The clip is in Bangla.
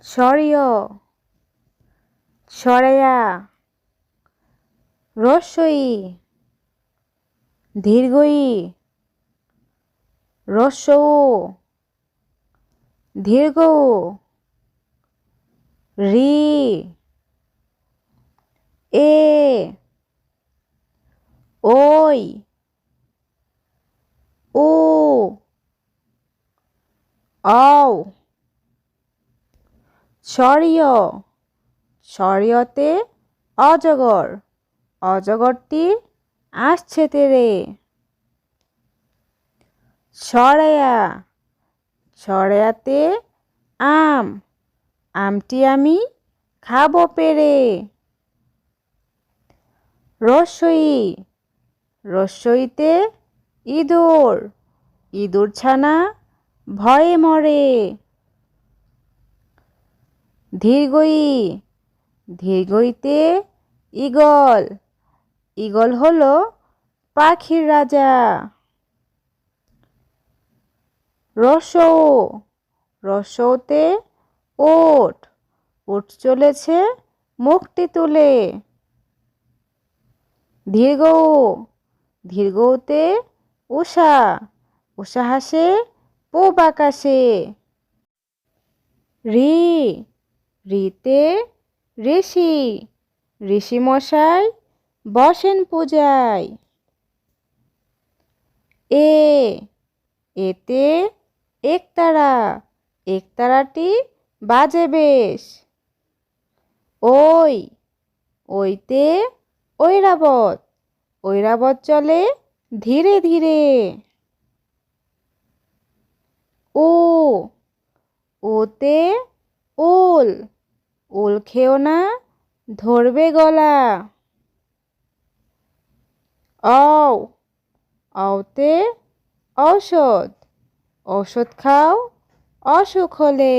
সরিয় সরেয়া রস্বই দীর্ঘই রস্বউ দীর্ঘ রি এ ওই ও অও সরিয় সরিয়তে অজগর অজগরটি আসছে তেরে সরেয়া সরেয়াতে আম আমটি আমি খাবো পেরে রস্বই রস্বইতে ইঁদুর ইঁদুর ছানা ভয়ে মরে দীর্ঘই দীর্ঘইতে ঈগল ঈগল হলো পাখির রাজা রস্বউ রস্বউতে ওট ওট চলেছে মুখটি তুলে দীর্ঘউ দীর্ঘউতে উষা উষা হাসে পূব আকাশে রি রিতে ঋষি ঋষি মশাই বসেন পূজায় এ এতে একতারা একতারাটি বাজে বেশ ওই ওইতে ঐরাবত ঐরাবত চলে ধীরে ধীরে ও ওতে ওল ওল খেও না ধরবে গলা অও অওতে ঔষধ ঔষধ খাও অসুখ হলে